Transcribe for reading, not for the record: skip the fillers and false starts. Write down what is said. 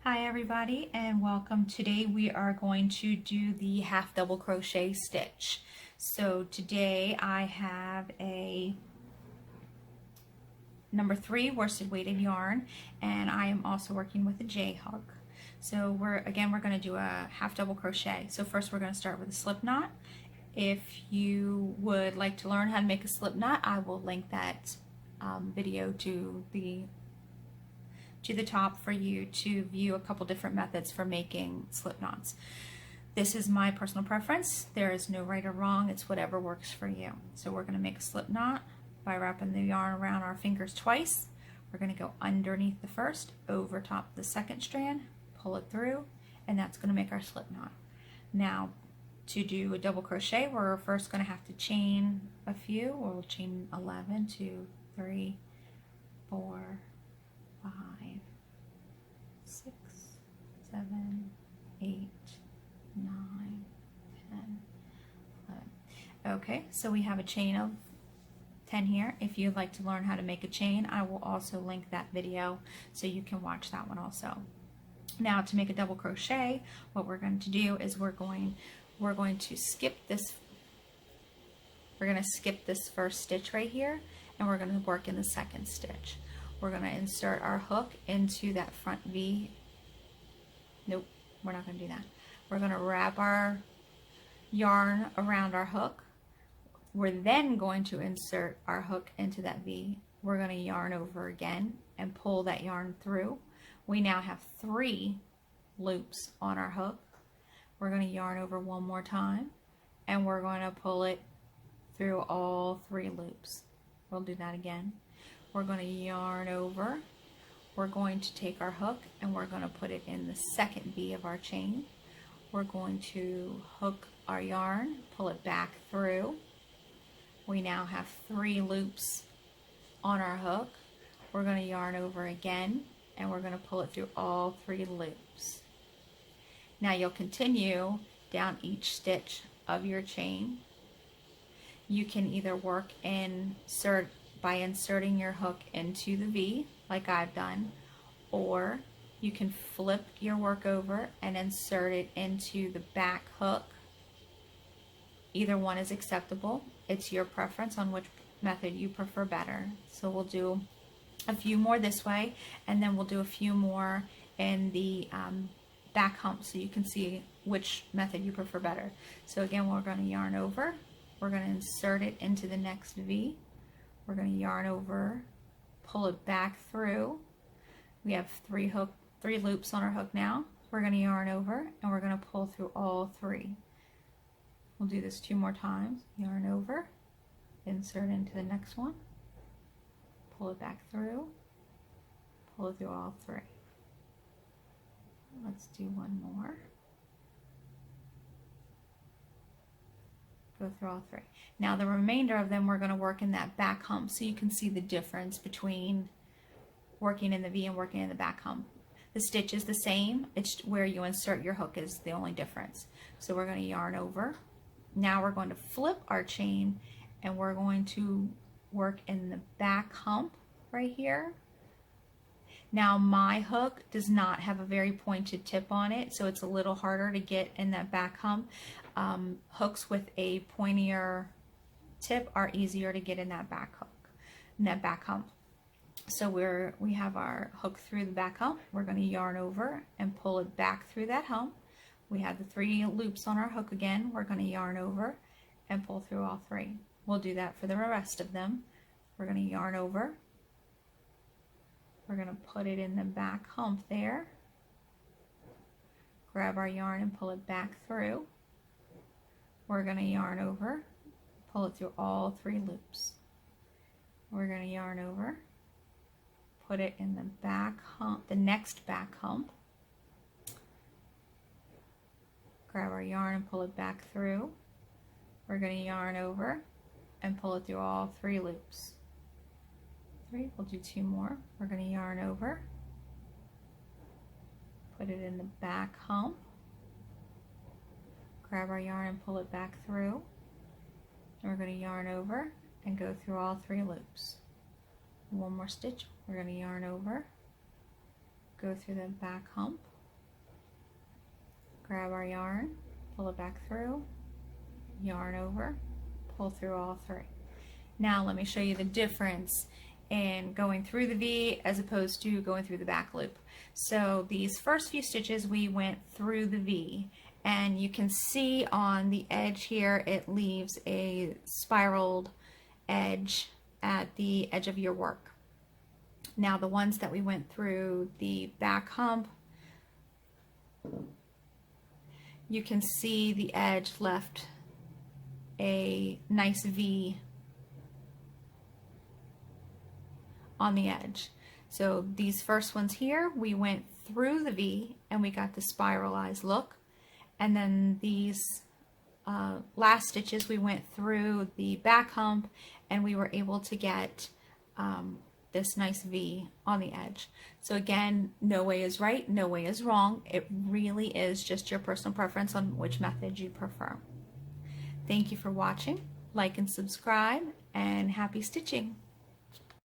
Hi everybody and welcome. Today we are going to do the half double crochet stitch. So today I have a number 3 worsted weighted yarn, and I am also working with a J hook. So we're going to do a half double crochet. So first we're going to start with a slip knot. If you would like to learn how to make a slip knot, I will link that video to the top for you to view a couple different methods for making slip knots. This is my personal preference. There is no right or wrong. It's whatever works for you. So we're going to make a slip knot by wrapping the yarn around our fingers twice. We're going to go underneath the first, over top the second strand, pull it through, and that's going to make our slip knot. Now, to do a double crochet, we're first going to have to chain a few. We'll chain 11, 2, 3, 4, 5, 6, 7, 8, 9, 10, 11. Okay, so we have a chain of 10 here. If you'd like to learn how to make a chain, I will also link that video so you can watch that one also. Now, to make a double crochet, what we're going to do is we're going to skip this. We're going to skip this first stitch right here, and we're going to work in the second stitch. We're going to insert our hook into that front V. Nope, we're not going to do that. We're going to wrap our yarn around our hook. We're then going to insert our hook into that V. We're going to yarn over again and pull that yarn through. We now have 3 loops on our hook. We're going to yarn over one more time, and we're going to pull it through all 3 loops. We'll do that again. We're going to yarn over. We're going to take our hook and we're going to put it in the second V of our chain. We're going to hook our yarn, pull it back through. We now have 3 loops on our hook. We're going to yarn over again, and we're going to pull it through all 3 loops. Now you'll continue down each stitch of your chain. You can either work by inserting your hook into the V, like I've done, or you can flip your work over and insert it into the back hook. Either one is acceptable. It's your preference on which method you prefer better. So we'll do a few more this way, and then we'll do a few more in the back hump so you can see which method you prefer better. So again, we're going to yarn over. We're going to insert it into the next V. We're going to yarn over, pull it back through. We have 3 loops on our hook now. We're going to yarn over, and we're going to pull through all 3. We'll do this 2 more times. Yarn over, insert into the next one, pull it back through, pull it through all 3. Let's do one more. Go through all 3. Now the remainder of them we're going to work in that back hump, so you can see the difference between working in the V and working in the back hump. The stitch is the same, it's where you insert your hook is the only difference. So we're going to yarn over. Now we're going to flip our chain, and we're going to work in the back hump right here. Now my hook does not have a very pointed tip on it, so it's a little harder to get in that back hump. Hooks with a pointier tip are easier to get in that back hook, in that back hump. So we have our hook through the back hump. We're going to yarn over and pull it back through that hump. We have the 3 loops on our hook again. We're going to yarn over and pull through all 3. We'll do that for the rest of them. We're going to yarn over. We're going to put it in the back hump there. Grab our yarn and pull it back through. We're going to yarn over, pull it through all 3 loops. We're going to yarn over, put it in the back hump, the next back hump. Grab our yarn and pull it back through. We're going to yarn over and pull it through all 3 loops. 3, we'll do 2 more. We're going to yarn over, put it in the back hump. Grab our yarn and pull it back through. And we're going to yarn over and go through all 3 loops. One more stitch. We're going to yarn over, go through the back hump, grab our yarn, pull it back through, yarn over, pull through all three. Now let me show you the difference in going through the V as opposed to going through the back loop. So these first few stitches we went through the V, and you can see on the edge here it leaves a spiraled edge at the edge of your work. Now the ones that we went through the back hump, you can see the edge left a nice V on the edge. So these first ones here, we went through the V and we got the spiralized look. And then these last stitches, we went through the back hump and we were able to get this nice V on the edge. So again, no way is right, no way is wrong. It really is just your personal preference on which method you prefer. Thank you for watching. Like and subscribe, and happy stitching.